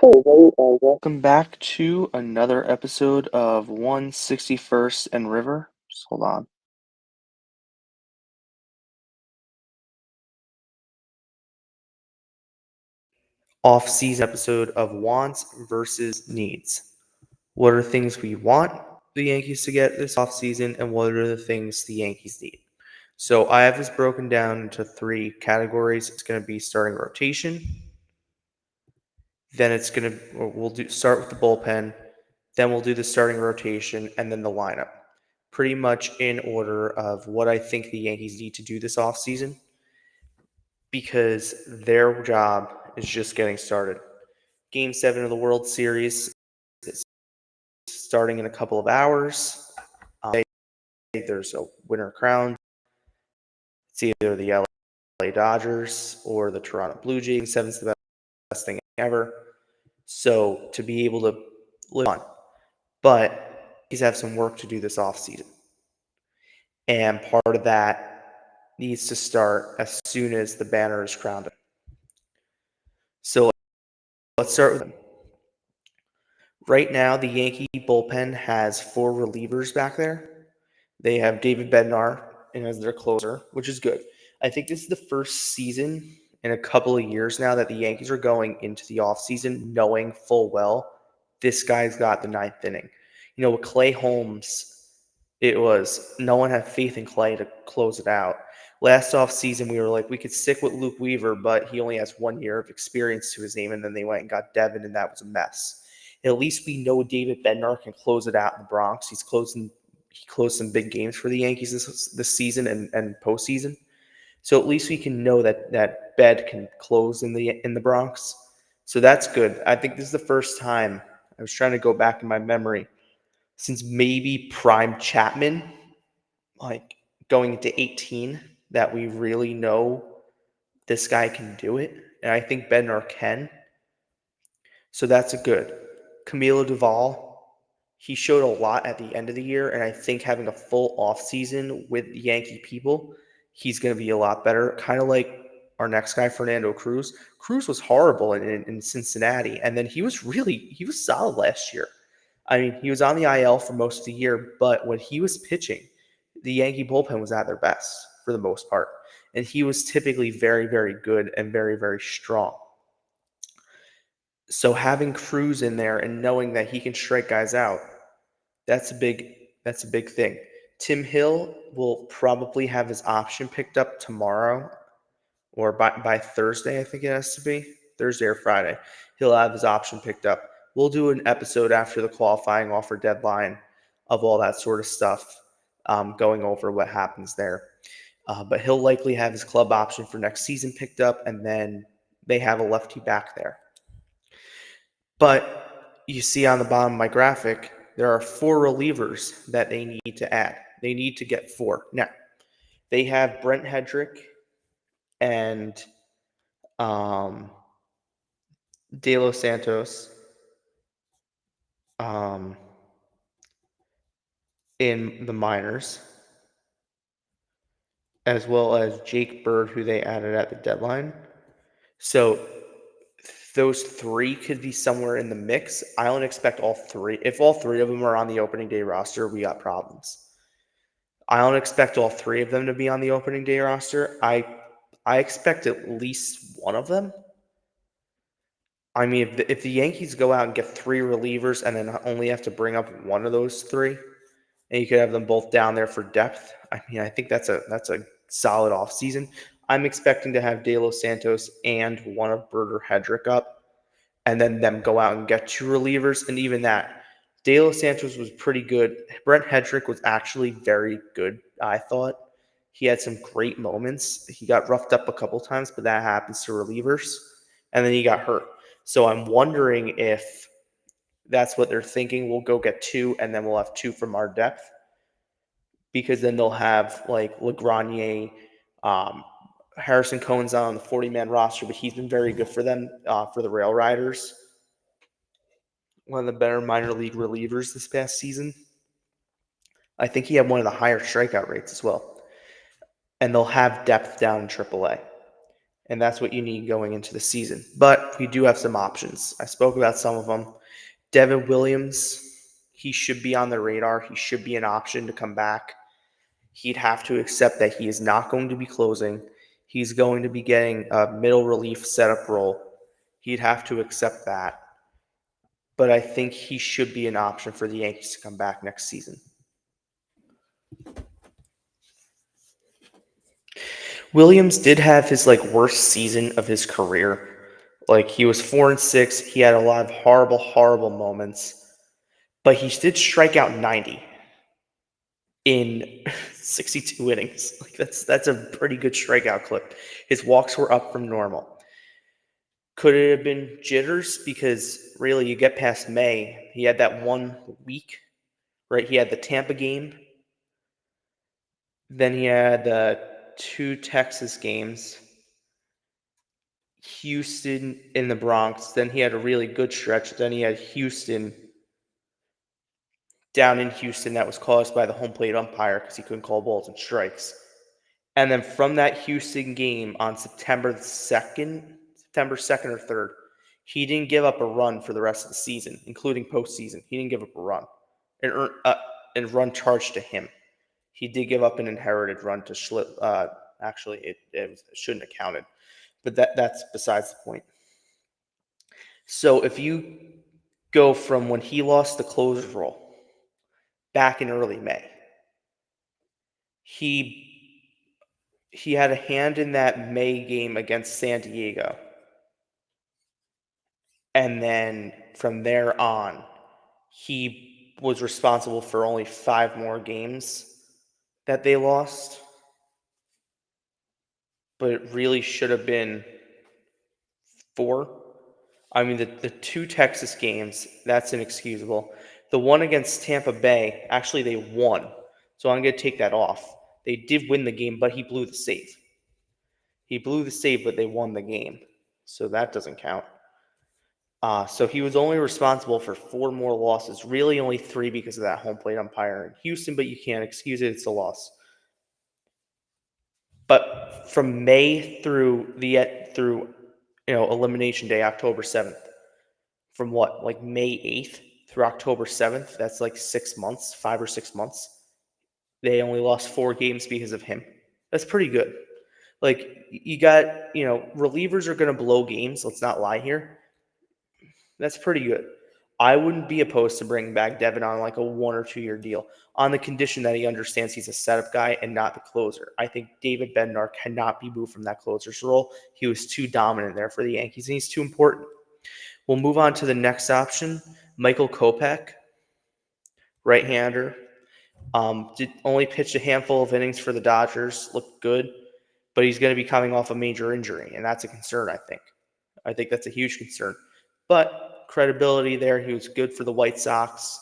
Hey, welcome back to another episode of 161st and River. Just hold on. Off-season episode of wants versus needs. What are things we want the Yankees to get this offseason, and what are the things the Yankees need? So I have this broken down into three categories. It's going to be starting rotation. Then we'll start with the bullpen. Then we'll do the starting rotation and then the lineup. Pretty much in order of what I think the Yankees need to do this offseason because their job is just getting started. Game 7 of the World Series is starting in a couple of hours. There's a winner crowned. It's either the LA Dodgers or the Toronto Blue Jays. Game 7 is the best thing ever. So to be able to live on. But he's have some work to do this offseason. And part of that needs to start as soon as the banner is crowned. So let's start with him. Right now, the Yankee bullpen has four relievers back there. They have David Bednar as their closer, which is good. I think this is the first season in a couple of years now that the Yankees are going into the offseason knowing full well this guy's got the ninth inning. With Clay Holmes, it was no one had faith in Clay to close it out. Last offseason, we were like, we could stick with Luke Weaver, but he only has 1 year of experience to his name, and then they went and got Devin, and that was a mess. At least we know David Bednar can close it out in the Bronx. He closed some big games for the Yankees this season and postseason. So at least we can know that Bed can close in the Bronx. So that's good. I think this is the first time I was trying to go back in my memory since maybe Prime Chapman, like going into 18, that we really know this guy can do it. And I think Bednar can. So that's a good. Camilo Duvall, he showed a lot at the end of the year, and I think having a full offseason with Yankee people, he's going to be a lot better. Kind of like our next guy, Fernando Cruz. Cruz was horrible in Cincinnati, and then he was solid last year. I mean, he was on the IL for most of the year, but when he was pitching, the Yankee bullpen was at their best for the most part. And he was typically very, very good and very, very strong. So having Cruz in there and knowing that he can strike guys out, that's a big thing. Tim Hill will probably have his option picked up tomorrow or by Thursday, I think it has to be. Thursday or Friday. He'll have his option picked up. We'll do an episode after the qualifying offer deadline of all that sort of stuff, going over what happens there. But he'll likely have his club option for next season picked up, and then they have a lefty back there. But you see on the bottom of my graphic, there are four relievers that they need to add. They need to get four. Now, they have Brent Hedrick and De Los Santos um, in the minors, as well as Jake Bird, who they added at the deadline. So those three could be somewhere in the mix. I don't expect all three. If all three of them are on the opening day roster, we got problems. I don't expect all three of them to be on the opening day roster. I expect at least one of them. I mean, if the Yankees go out and get three relievers and then only have to bring up one of those three, and you could have them both down there for depth, I mean, I think that's a solid offseason. I'm expecting to have De Los Santos and one of Bird or Hedrick up, and then them go out and get two relievers, and even that, De Los Santos was pretty good. Brent Hedrick was actually very good, I thought. He had some great moments. He got roughed up a couple times, but that happens to relievers. And then he got hurt. So I'm wondering if that's what they're thinking. We'll go get two, and then we'll have two from our depth. Because then they'll have like LaGrenier, Harrison Cohen's on the 40-man roster, but he's been very good for them, for the Rail Riders. One of the better minor league relievers this past season. I think he had one of the higher strikeout rates as well. And they'll have depth down in AAA. and that's what you need going into the season. But we do have some options. I spoke about some of them. Devin Williams, he should be on the radar. He should be an option to come back. He'd have to accept that he is not going to be closing. He's going to be getting a middle relief setup role. He'd have to accept that. But I think he should be an option for the Yankees to come back next season. Williams did have his worst season of his career. He was 4-6. He had a lot of horrible, horrible moments, but he did strike out 90 in 62 innings. That's a pretty good strikeout clip. His walks were up from normal. Could it have been jitters? Because really, you get past May, he had that 1 week, right? He had the Tampa game, then he had the 2 Texas games, Houston in the Bronx. Then he had a really good stretch. Then he had Houston down in Houston that was caused by the home plate umpire because he couldn't call balls and strikes. And then from that Houston game on September 2nd or 3rd, he didn't give up a run for the rest of the season, including postseason. He didn't give up a run. And run charged to him. He did give up an inherited run to Schlitz. Actually, it shouldn't have counted. But that's besides the point. So if you go from when he lost the closer's role back in early May, he had a hand in that May game against San Diego. And then from there on, he was responsible for only 5 more games that they lost. But it really should have been 4. I mean, the 2 Texas games, that's inexcusable. The one against Tampa Bay, actually they won. So I'm going to take that off. They did win the game, but he blew the save. He blew the save, but they won the game. So that doesn't count. So he was only responsible for 4 more losses. Really only 3 because of that home plate umpire in Houston, but you can't excuse it. It's a loss. But from May through elimination day, October 7th, from May 8th through October 7th, that's 6 months, 5 or 6 months. They only lost 4 games because of him. That's pretty good. You got, relievers are going to blow games. Let's not lie here. That's pretty good. I wouldn't be opposed to bringing back Devin on a 1 or 2 year deal on the condition that he understands he's a setup guy and not the closer. I think David Bednar cannot be moved from that closer's role. He was too dominant there for the Yankees, and he's too important. We'll move on to the next option, Michael Kopech, right-hander. Did only pitched a handful of innings for the Dodgers, looked good, but he's going to be coming off a major injury, and that's a concern, I think. I think that's a huge concern. But credibility there, he was good for the White Sox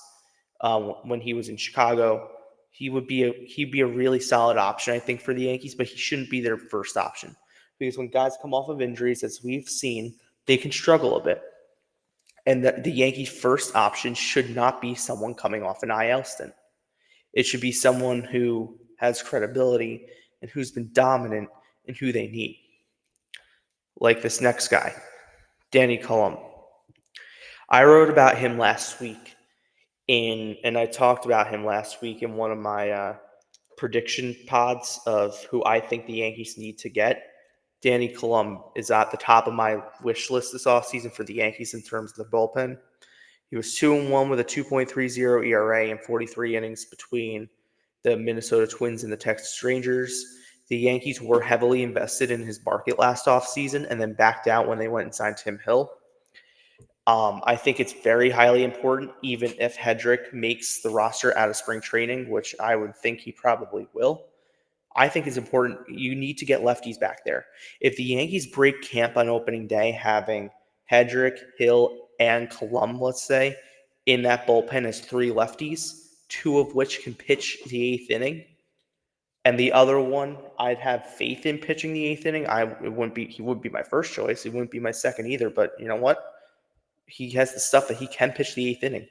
when he was in Chicago. He'd be a really solid option, I think, for the Yankees, but he shouldn't be their first option. Because when guys come off of injuries, as we've seen, they can struggle a bit. And the Yankees' first option should not be someone coming off an IL stint. It should be someone who has credibility and who's been dominant and who they need. Like this next guy, Danny Cullum. I wrote about him last week and I talked about him last week in one of my prediction pods of who I think the Yankees need to get. Danny Cullum is at the top of my wish list this offseason for the Yankees in terms of the bullpen. He was 2-1 with a 2.30 ERA and 43 innings between the Minnesota Twins and the Texas Rangers. The Yankees were heavily invested in his market last offseason and then backed out when they went and signed Tim Hill. I think it's very highly important, even if Hedrick makes the roster out of spring training, which I would think he probably will. I think it's important. You need to get lefties back there. If the Yankees break camp on opening day, having Hedrick, Hill, and Cullum, let's say, in that bullpen as 3 lefties, 2 of which can pitch the 8th inning, and the other one I'd have faith in pitching the 8th inning. He wouldn't be my first choice. He wouldn't be my second either. But you know what? He has the stuff that he can pitch the 8th inning.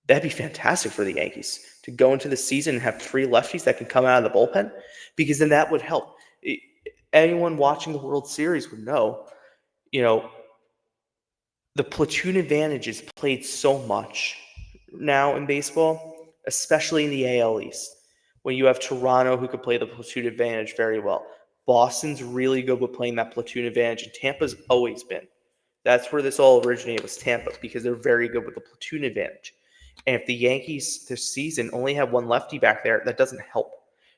That'd be fantastic for the Yankees to go into the season and have 3 lefties that can come out of the bullpen, because then that would help. anyone watching the World Series would know, you know, the platoon advantage is played so much now in baseball, especially in the AL East. When you have Toronto who could play the platoon advantage very well. Boston's really good with playing that platoon advantage, and Tampa's always been. That's where this all originated, was Tampa, because they're very good with the platoon advantage. And if the Yankees this season only have one lefty back there, that doesn't help.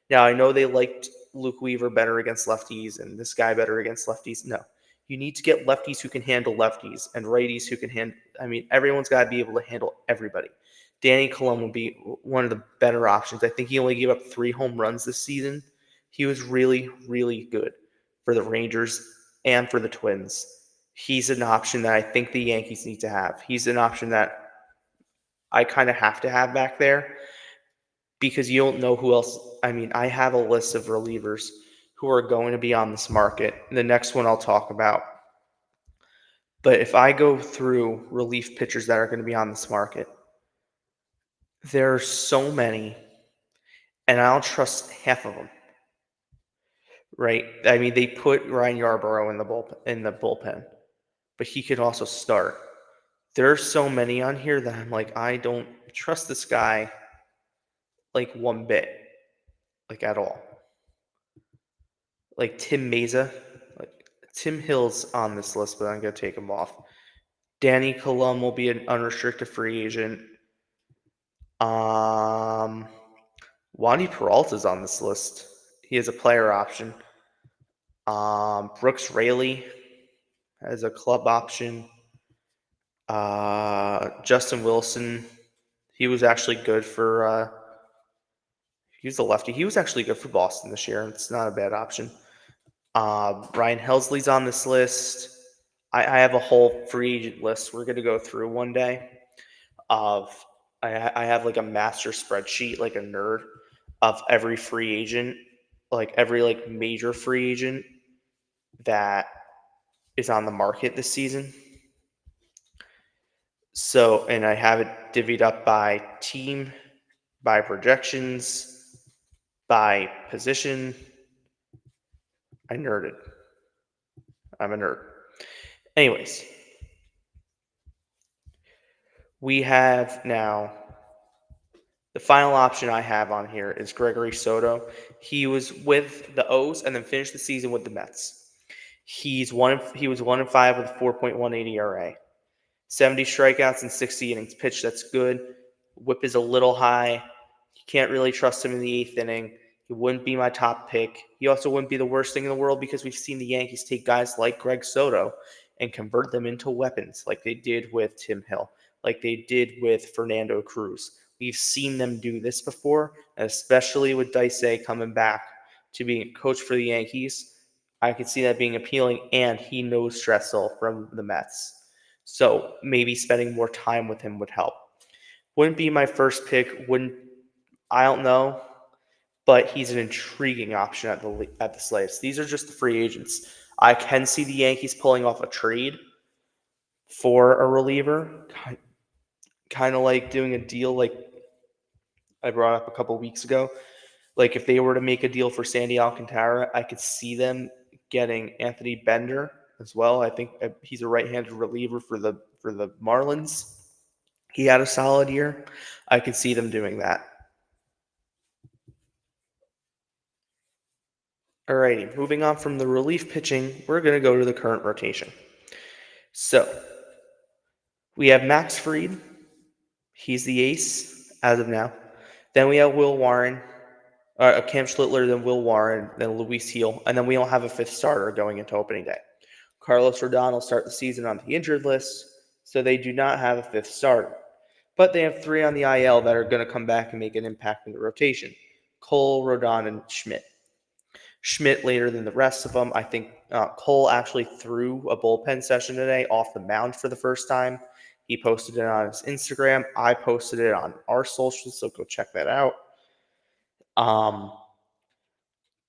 Now, I know they liked Luke Weaver better against lefties and this guy better against lefties. No. You need to get lefties who can handle lefties and righties who can handle. I mean, everyone's got to be able to handle everybody. Danny Colon will be one of the better options. I think he only gave up 3 home runs this season. He was really, really good for the Rangers and for the Twins. He's an option that I think the Yankees need to have. He's an option that I kind of have to have back there because you don't know who else. I mean, I have a list of relievers who are going to be on this market. The next one I'll talk about. But if I go through relief pitchers that are going to be on this market, there are so many, and I don't trust half of them. Right? I mean, they put Ryan Yarbrough in the bullpen, but he could also start. There are so many on here that I'm like, I don't trust this guy like one bit, like at all. Like Tim Mesa, like Tim Hill's on this list, but I'm gonna take him off. Danny Colum will be an unrestricted free agent. Um, Wandy Peralta's on this list. He has a player option. Brooks Raley has a club option. Justin Wilson, he was actually good for. He was a lefty. He was actually good for Boston this year. It's not a bad option. Ryan Helsley's on this list. I have a whole free agent list we're going to go through one day. Of I have like a master spreadsheet, like a nerd, of every free agent, like every like major free agent that is on the market this season. So, and I have it divvied up by team, by projections, by position. I nerded. I'm a nerd. Anyways, we have now the final option I have on here is Gregory Soto. He was with the O's and then finished the season with the Mets. He was 1-5 with a 4.18 ERA. 70 strikeouts and 60 innings pitched. That's good. Whip is a little high. You can't really trust him in the 8th inning. He wouldn't be my top pick. He also wouldn't be the worst thing in the world because we've seen the Yankees take guys like Greg Soto and convert them into weapons like they did with Tim Hill, like they did with Fernando Cruz. We've seen them do this before, and especially with Daisei coming back to being a coach for the Yankees. I could see that being appealing, and he knows Stressel from the Mets. So maybe spending more time with him would help. Wouldn't be my first pick. I don't know, but he's an intriguing option at the slates. These are just the free agents. I can see the Yankees pulling off a trade for a reliever, kind of like doing a deal like I brought up a couple weeks ago. Like if they were to make a deal for Sandy Alcantara, I could see them getting Anthony Bender as well. I think he's a right-handed reliever for the Marlins. He had a solid year. I could see them doing that. Alrighty, moving on from the relief pitching, we're going to go to the current rotation. So we have Max Fried. He's the ace as of now. Then we have Will Warren, Cam Schlittler, then Will Warren, then Luis Heel, and then we don't have a fifth starter going into opening day. Carlos Rodon will start the season on the injured list, so they do not have a fifth starter. But they have 3 on the IL that are going to come back and make an impact in the rotation. Cole, Rodon, and Schmidt. Schmidt later than the rest of them. I think Cole actually threw a bullpen session today off the mound for the first time. He posted it on his Instagram. I posted it on our socials, so go check that out.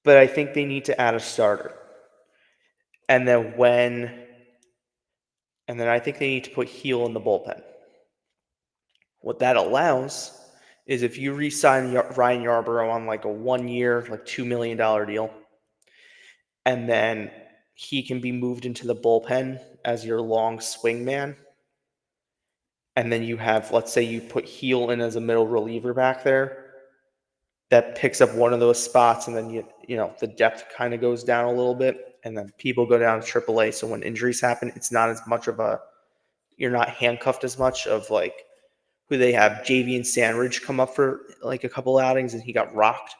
But I think they need to add a starter. And then I think they need to put Heel in the bullpen. What that allows is if you re-sign Ryan Yarbrough on like a 1-year, like $2 million deal, and then he can be moved into the bullpen as your long swing man. And then you have, let's say you put Heel in as a middle reliever back there that picks up one of those spots, and then the depth kind of goes down a little bit, and then people go down to AAA. So when injuries happen, it's not as much of a you're not handcuffed as much of like who they have. JV and Sandridge come up for like a couple outings, and he got rocked,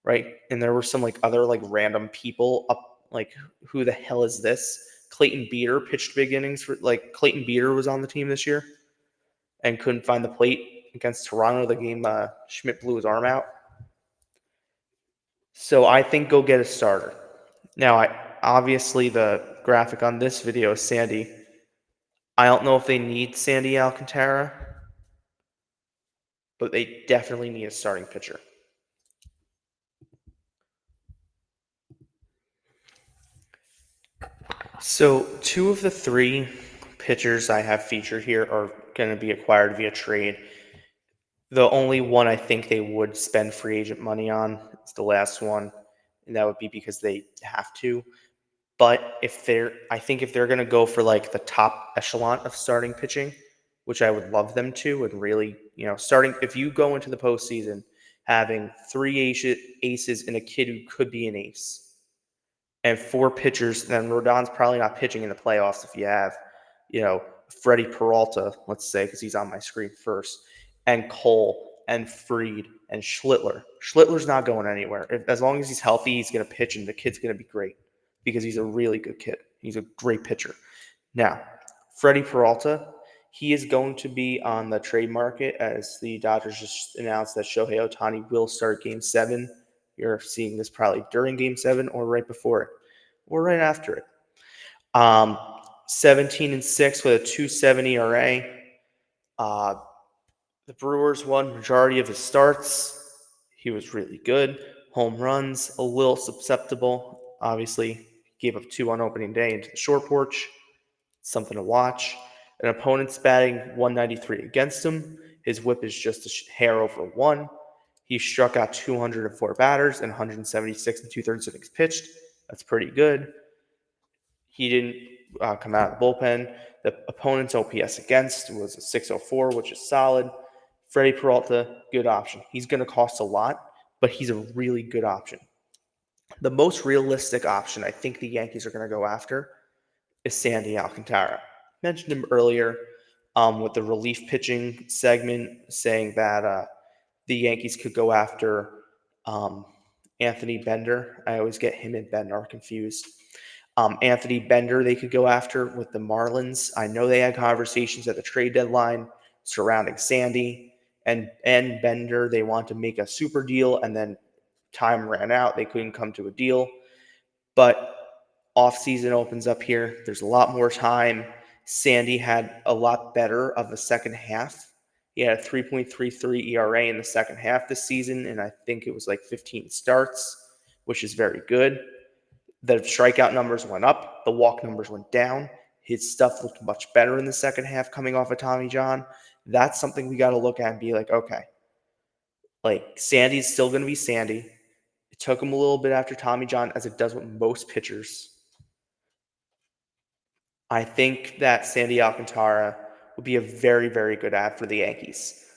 right? And there were some like other like random people up, like who the hell is this? Clayton Beater pitched big innings for like Clayton Beater was on the team this year and couldn't find the plate against Toronto. The game Schmidt blew his arm out. So I think go get a starter. Now, obviously the graphic on this video is Sandy. I don't know if they need Sandy Alcantara, but they definitely need a starting pitcher. So 2 of the 3 pitchers I have featured here are going to be acquired via trade. The only one I think they would spend free agent money on is the last one, and that would be because they have to. But I think if they're going to go for like the top echelon of starting pitching, which I would love them to, and really, starting, if you go into the postseason having 3 aces and a kid who could be an ace, and 4 pitchers, then Rodon's probably not pitching in the playoffs if you have, Freddie Peralta, let's say, because he's on my screen first, and Cole and Fried and Schlittler. Schlittler's not going anywhere. As long as he's healthy, he's going to pitch, and the kid's going to be great because he's a really good kid. He's a great pitcher. Now, Freddie Peralta, he is going to be on the trade market as the Dodgers just announced that Shohei Ohtani will start Game 7. You're seeing this probably during Game 7 or right before it or right after it. 17-6 with a 2.70 ERA. The Brewers won majority of his starts. He was really good. Home runs, a little susceptible. Obviously, gave up 2 on opening day into the short porch. Something to watch. An opponent's batting 193 against him. His whip is just a hair over 1. He struck out 204 batters and 176 and 2/3 innings pitched. That's pretty good. He didn't come out of the bullpen. The opponent's OPS against was a 604, which is solid. Freddie Peralta, good option. He's going to cost a lot, but he's a really good option. The most realistic option I think the Yankees are going to go after is Sandy Alcantara. Mentioned him earlier with the relief pitching segment, saying that the Yankees could go after Anthony Bender. I always get him and Bednar confused. Anthony Bender they could go after with the Marlins. I know they had conversations at the trade deadline surrounding Sandy and Bender. They want to make a super deal, and then time ran out. They couldn't come to a deal. But offseason opens up here. There's a lot more time. Sandy had a lot better of a second half. He had a 3.33 ERA in the second half this season, and I think it was like 15 starts, which is very good. The strikeout numbers went up. The walk numbers went down. His stuff looked much better in the second half coming off of Tommy John. That's something we got to look at and be like, okay, like Sandy's still going to be Sandy. It took him a little bit after Tommy John, as it does with most pitchers. I think that Sandy Alcantara would be a very, very good ad for the Yankees.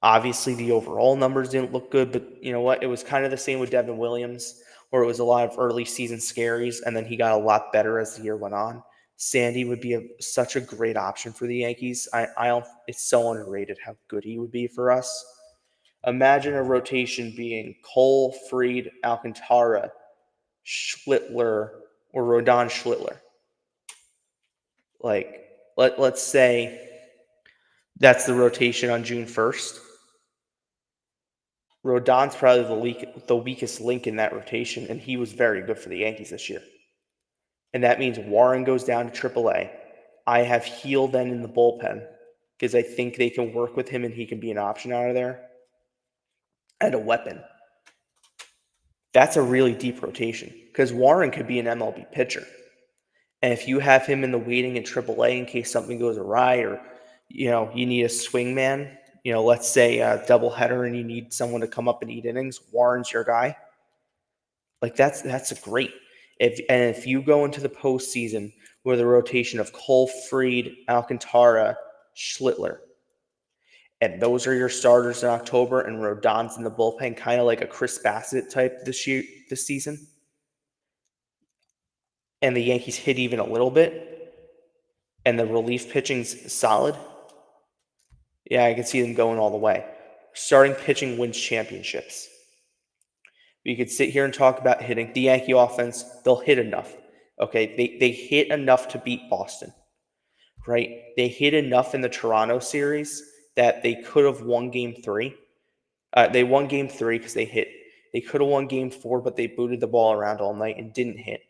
Obviously, the overall numbers didn't look good, but you know what? It was kind of the same with Devin Williams, where it was a lot of early season scaries, and then he got a lot better as the year went on. Sandy would be such a great option for the Yankees. I don't. It's so underrated how good he would be for us. Imagine a rotation being Cole, Fried, Alcantara, Schlittler, or Rodon Schlittler. Like, let's say that's the rotation on June 1st. Rodon's probably the weakest link in that rotation, and he was very good for the Yankees this year. And that means Warren goes down to AAA. I have Heel then in the bullpen because I think they can work with him and he can be an option out of there. And a weapon. That's a really deep rotation because Warren could be an MLB pitcher. And if you have him in the waiting in AAA in case something goes awry or, you need a swing man, let's say a doubleheader and you need someone to come up and eat innings, Warren's your guy. Like that's a great. If you go into the postseason with a rotation of Cole, Fried, Alcantara, Schlittler, and those are your starters in October, and Rodon's in the bullpen, kind of like a Chris Bassett type this season, and the Yankees hit even a little bit, and the relief pitching's solid, yeah, I can see them going all the way. Starting pitching wins championships. We could sit here and talk about hitting. The Yankee offense, they'll hit enough. Okay, they hit enough to beat Boston, right? They hit enough in the Toronto series that they could have won game three. They won game three because they hit. They could have won game four, but they booted the ball around all night and didn't hit.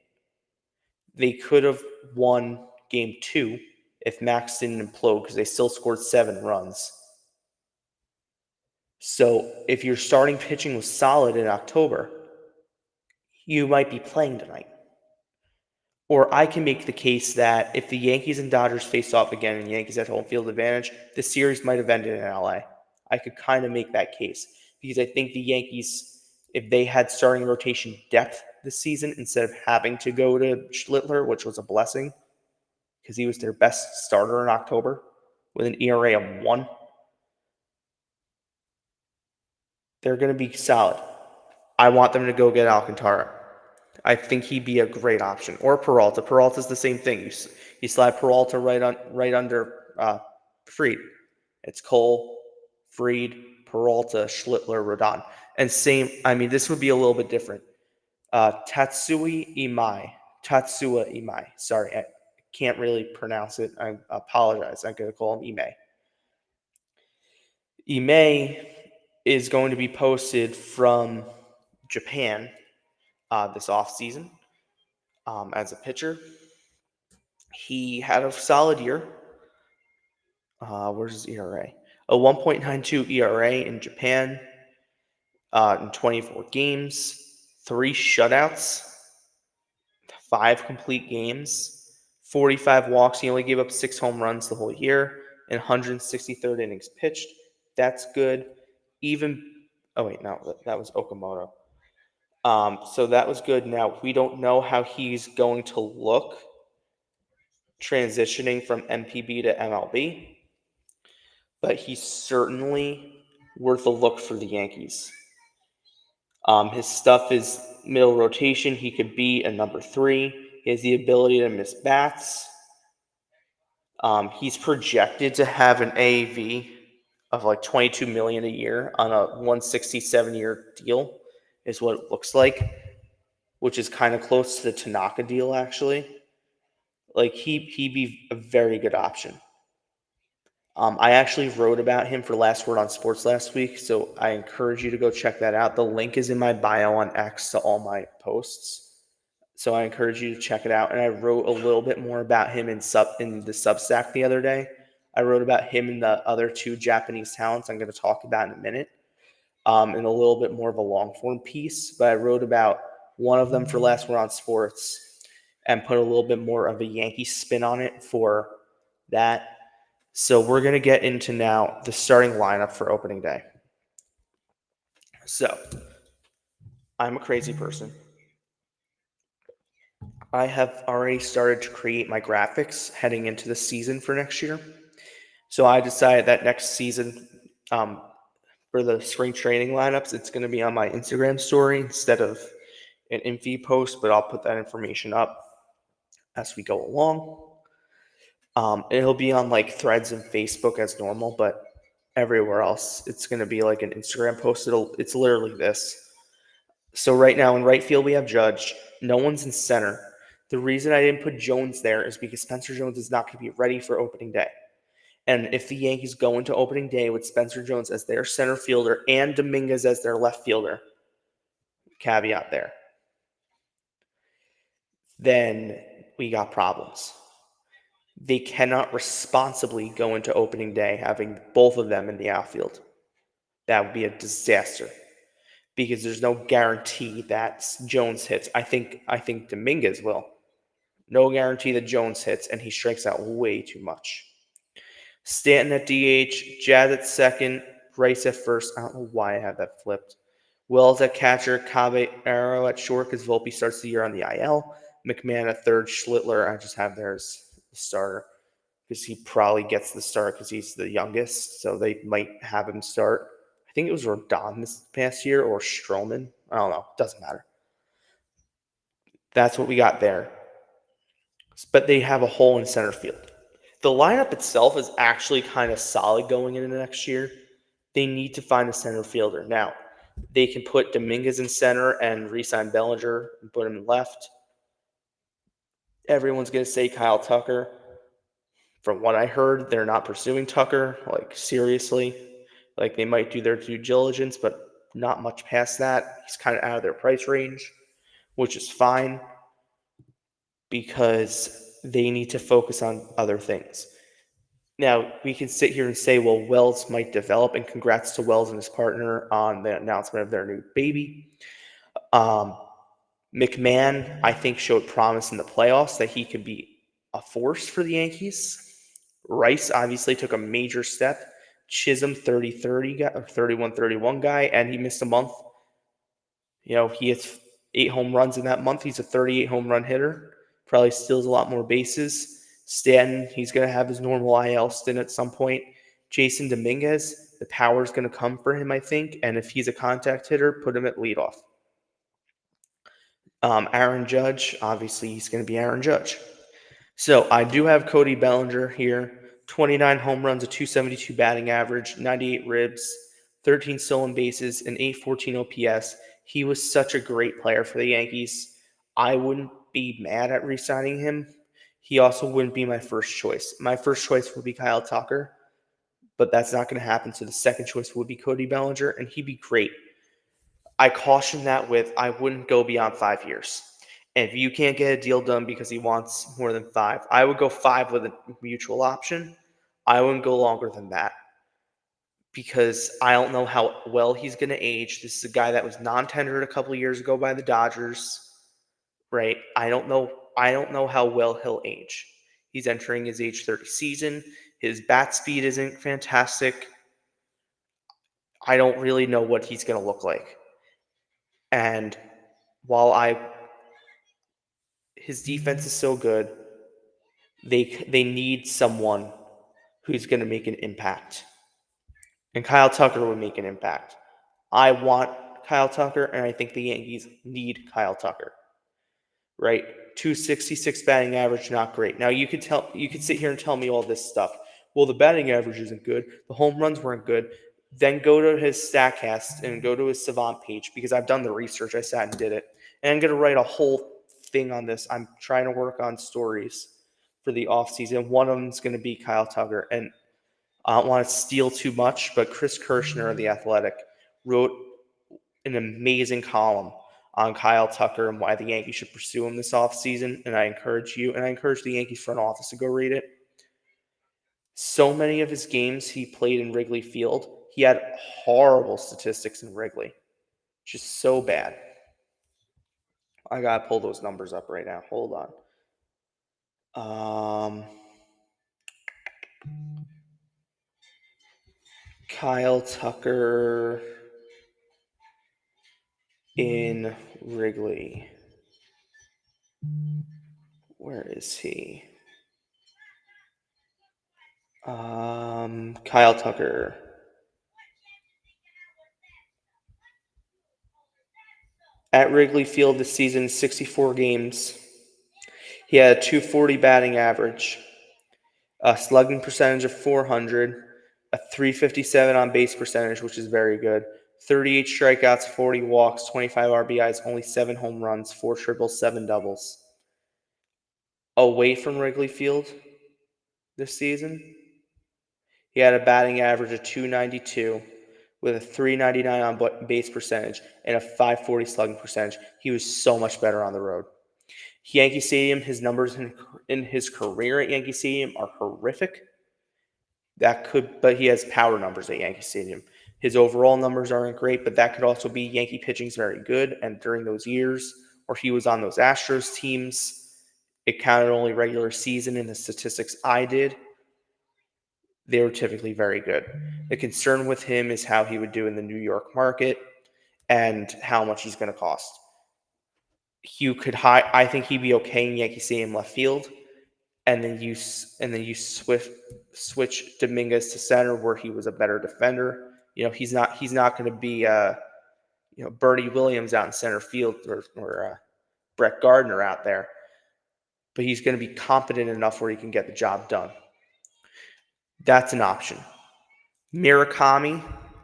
They could have won game two if Max didn't implode because they still scored 7 runs. So if your starting pitching was solid in October, you might be playing tonight. Or I can make the case that if the Yankees and Dodgers face off again and Yankees had home field advantage, the series might have ended in LA. I could kind of make that case because I think the Yankees, if they had starting rotation depth this season instead of having to go to Schlittler, which was a blessing because he was their best starter in October with an ERA of 1, they're going to be solid. I want them to go get Alcantara. I think he'd be a great option. Or Peralta. Peralta's the same thing. You slide Peralta right under Fried. It's Cole, Fried, Peralta, Schlittler, Rodon. And same, I mean, this would be a little bit different. Tatsui Imai. Sorry, I can't really pronounce it. I apologize. I'm going to call him Imai. Imai is going to be posted from Japan this offseason as a pitcher. He had a solid year. Where's his ERA? A 1.92 ERA in Japan in 24 games, 3 shutouts, 5 complete games, 45 walks. He only gave up 6 home runs the whole year and 163rd innings pitched. That's good. Oh wait, no, that was Okamoto. So that was good. Now, we don't know how he's going to look transitioning from MPB to MLB, but he's certainly worth a look for the Yankees. His stuff is middle rotation. He could be a number 3. He has the ability to miss bats. He's projected to have an AAV of like $22 million a year on a 167-year deal, is what it looks like, which is kind of close to the Tanaka deal, actually. Like he'd be a very good option. I actually wrote about him for Last Word on Sports last week, so I encourage you to go check that out. The link is in my bio on X to all my posts, so I encourage you to check it out. And I wrote a little bit more about him in the Substack the other day. I wrote about him and the other 2 Japanese talents I'm going to talk about in a minute, in a little bit more of a long form piece. But I wrote about one of them for Last Word on Sports and put a little bit more of a Yankee spin on it for that. So we're going to get into now the starting lineup for opening day. So I'm a crazy person. I have already started to create my graphics heading into the season for next year. So I decided that next season, for the spring training lineups, it's going to be on my Instagram story instead of an info post, but I'll put that information up as we go along. It'll be on like Threads and Facebook as normal, but everywhere else, it's going to be like an Instagram post. It's literally this. So right now in right field, we have Judge. No one's in center. The reason I didn't put Jones there is because Spencer Jones is not going to be ready for opening day. And if the Yankees go into opening day with Spencer Jones as their center fielder and Dominguez as their left fielder, caveat there, then we got problems. They cannot responsibly go into opening day having both of them in the outfield. That would be a disaster because there's no guarantee that Jones hits. I think Dominguez will. No guarantee that Jones hits, and he strikes out way too much. Stanton at DH, Jazz at second, Bryce at first. I don't know why I have that flipped. Wells at catcher, Caballero at short because Volpe starts the year on the IL. McMahon at third, Schlittler I just have there as the starter because he probably gets the start because he's the youngest, so they might have him start. I think it was Rodon this past year or Stroman. I don't know. Doesn't matter. That's what we got there. But they have a hole in center field. The lineup itself is actually kind of solid going into next year. They need to find a center fielder. Now, they can put Dominguez in center and re-sign Bellinger and put him in left. Everyone's going to say Kyle Tucker. From what I heard, they're not pursuing Tucker, like seriously. Like they might do their due diligence, but not much past that. He's kind of out of their price range, which is fine because they need to focus on other things. Now, we can sit here and say, well, Wells might develop, and congrats to Wells and his partner on the announcement of their new baby. McMahon, I think, showed promise in the playoffs that he could be a force for the Yankees. Rice obviously took a major step. Chisholm, 30-30 guy, or 31-31 guy, and he missed a month. You know, he hits 8 home runs in that month. He's a 38 home run hitter. Probably steals a lot more bases. Stanton, he's going to have his normal IL stint at some point. Jason Dominguez, the power is going to come for him, I think. And if he's a contact hitter, put him at leadoff. Aaron Judge, obviously he's going to be Aaron Judge. So I do have Cody Bellinger here. 29 home runs, a 272 batting average, 98 ribs, 13 stolen bases, and 814 OPS. He was such a great player for the Yankees. I wouldn't be mad at re-signing him. He also wouldn't be my first choice. My first choice would be Kyle Tucker, but that's not going to happen. So the second choice would be Cody Bellinger, and he'd be great. I caution that with I wouldn't go beyond 5 years. And if you can't get a deal done because he wants more than 5, I would go 5 with a mutual option. I wouldn't go longer than that because I don't know how well he's going to age. This is a guy that was non-tendered a couple of years ago by the Dodgers, right? I don't know. I don't know how well he'll age. He's entering his age 30 season. His bat speed isn't fantastic. I don't really know what he's going to look like. And while his defense is so good, they need someone who's going to make an impact. And Kyle Tucker would make an impact. I want Kyle Tucker, and I think the Yankees need Kyle Tucker. Right? 266 batting average, not great. Now you could sit here and tell me all this stuff. Well, the batting average isn't good. The home runs weren't good. Then go to his StatCast and go to his Savant page because I've done the research. I sat and did it. And I'm going to write a whole thing on this. I'm trying to work on stories for the offseason. One of them is going to be Kyle Tucker. And I don't want to steal too much, but Chris Kirshner of The Athletic wrote an amazing column on Kyle Tucker and why the Yankees should pursue him this offseason. And I encourage you, and I encourage the Yankees front office to go read it. So many of his games he played in Wrigley Field, he had horrible statistics in Wrigley. Just so bad. I got to pull those numbers up right now. Hold on. Kyle Tucker in Wrigley. Where is he? Kyle Tucker. At Wrigley Field this season, 64 games. He had a 240 batting average, a slugging percentage of 400, a 357 on base percentage, which is very good, 38 strikeouts, 40 walks, 25 RBIs, only 7 home runs, 4 triples, 7 doubles. Away from Wrigley Field this season, he had a batting average of 292 with a 399 on base percentage and a 540 slugging percentage. He was so much better on the road. Yankee Stadium, his numbers in his career at Yankee Stadium are horrific. But he has power numbers at Yankee Stadium. His overall numbers aren't great, but that could also be Yankee pitching's very good. And during those years, or he was on those Astros teams, it counted only regular season in the statistics I did. They were typically very good. The concern with him is how he would do in the New York market. and how much he's going to cost. I think he'd be okay in Yankee Stadium left field, and then you switch Dominguez to center where he was a better defender. He's not going to be Bernie Williams out in center field or Brett Gardner out there, but he's going to be competent enough where he can get the job done. That's an option. Murakami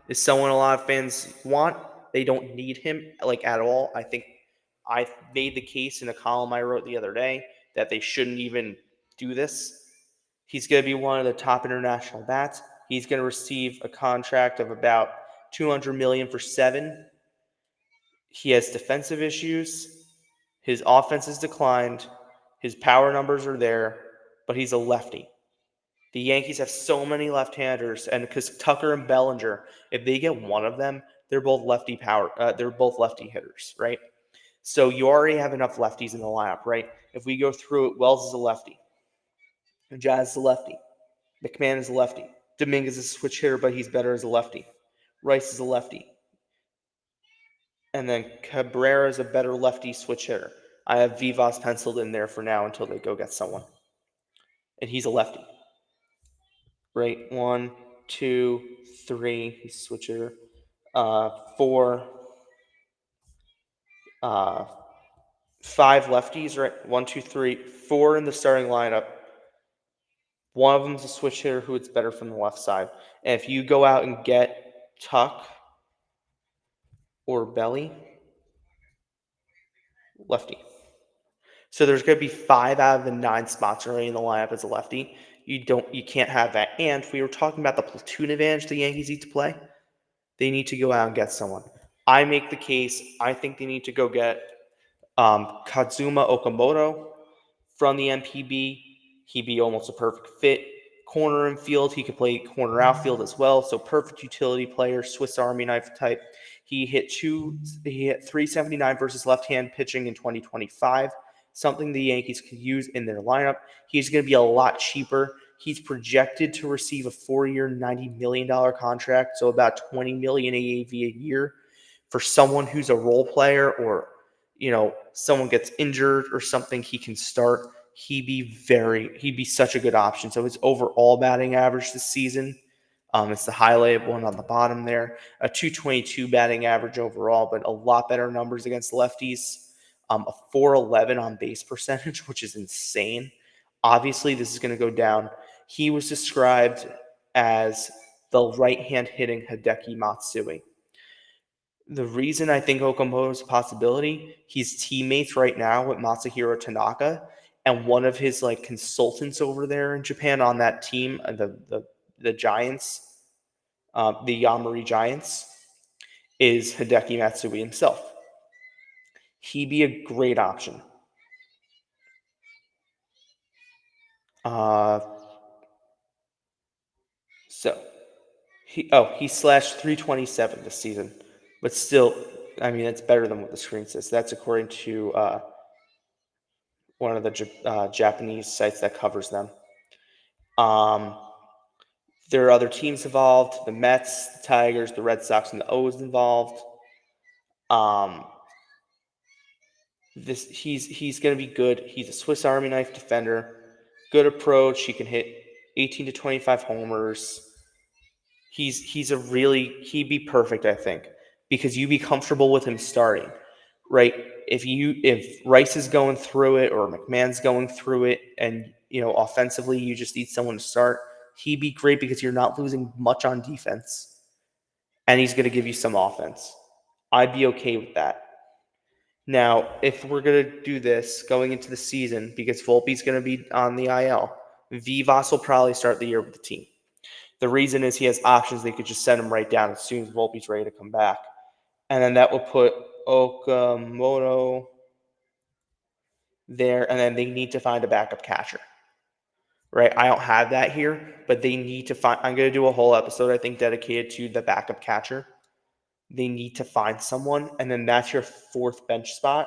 is someone a lot of fans want. They don't need him at all. I think I made the case in a column I wrote the other day that they shouldn't even do this. He's going to be one of the top international bats. He's going to receive a contract of about $200 million for 7. He has defensive issues. His offense has declined. His power numbers are there, but he's a lefty. The Yankees have so many left-handers, and because Tucker and Bellinger, if they get one of them, they're both lefty power. They're both lefty hitters, right? So you already have enough lefties in the lineup, right? If we go through it, Wells is a lefty, Jazz is a lefty, McMahon is a lefty, Dominguez is a switch hitter, but he's better as a lefty. Rice is a lefty, and then Cabrera is a better lefty switch hitter. I have Vivas penciled in there for now until they go get someone, and he's a lefty. Right, 1, 2, 3. He's switcher. 4, 5 lefties. Right, 1, 2, 3, 4 in the starting lineup. One of them is a switch hitter who it's better from the left side. And if you go out and get Tuck or Belly, lefty. So there's going to be 5 out of the 9 spots already in the lineup as a lefty. You can't have that. And we were talking about the platoon advantage the Yankees need to play. They need to go out and get someone. I make the case. I think they need to go get Kazuma Okamoto from the MPB. He'd be almost a perfect fit. Corner infield, he could play corner outfield as well. So perfect utility player, Swiss Army knife type. He hit 379 versus left-hand pitching in 2025. Something the Yankees could use in their lineup. He's going to be a lot cheaper. He's projected to receive a 4-year, $90 million contract, so about $20 million AAV a year. For someone who's a role player or someone gets injured or something, he can start. He'd be such a good option. So his overall batting average this season, it's the highlighted one on the bottom there, a 222 batting average overall, but a lot better numbers against lefties. A 411 on base percentage, which is insane. Obviously, this is going to go down. He was described as the right-hand hitting Hideki Matsui. The reason I think Okamoto is a possibility, he's teammates right now with Masahiro Tanaka, and one of his consultants over there in Japan on that team, the Giants, the Yomiuri Giants, is Hideki Matsui himself. He'd be a great option. He slashed 327 this season, but still, I mean, it's better than what the screen says. That's according to one of the Japanese sites that covers them. There are other teams involved: the Mets, the Tigers, the Red Sox, and the O's involved. He's going to be good. He's a Swiss Army knife defender. Good approach. He can hit 18 to 25 homers. He'd be perfect, I think, because you'd be comfortable with him starting, right? If Rice is going through it or McMahon's going through it, and offensively you just need someone to start, he'd be great because you're not losing much on defense, and he's going to give you some offense. I'd be okay with that. Now, if we're going to do this going into the season, because Volpe's going to be on the IL, Vivas will probably start the year with the team. The reason is he has options. They could just send him right down as soon as Volpe's ready to come back. And then that will put Okamoto there, and then they need to find a backup catcher. Right? I don't have that here, but they need to find – I'm going to do a whole episode, I think, dedicated to the backup catcher. They need to find someone, and then that's your 4th bench spot.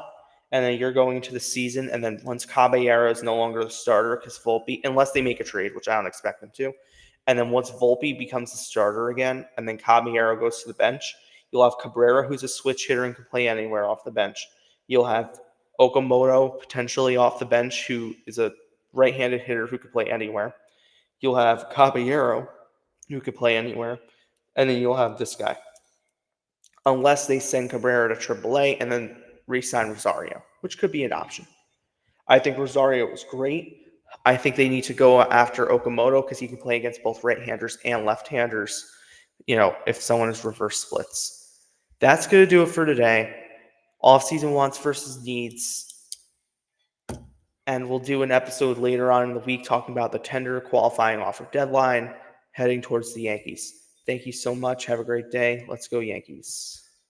And then you're going into the season, and then once Caballero is no longer the starter because Volpe – unless they make a trade, which I don't expect them to – and then once Volpe becomes the starter again, and then Caballero goes to the bench, You'll have Cabrera, who's a switch hitter and can play anywhere off the bench. You'll have Okamoto potentially off the bench, who is a right-handed hitter who could play anywhere. You'll have Caballero, who could play anywhere. And then you'll have this guy. Unless they send Cabrera to AAA and then re-sign Rosario, which could be an option. I think Rosario was great. I think they need to go after Okamoto because he can play against both right-handers and left-handers, if someone is reverse splits. That's going to do it for today. Offseason wants versus needs. And we'll do an episode later on in the week talking about the tender qualifying offer deadline heading towards the Yankees. Thank you so much. Have a great day. Let's go Yankees.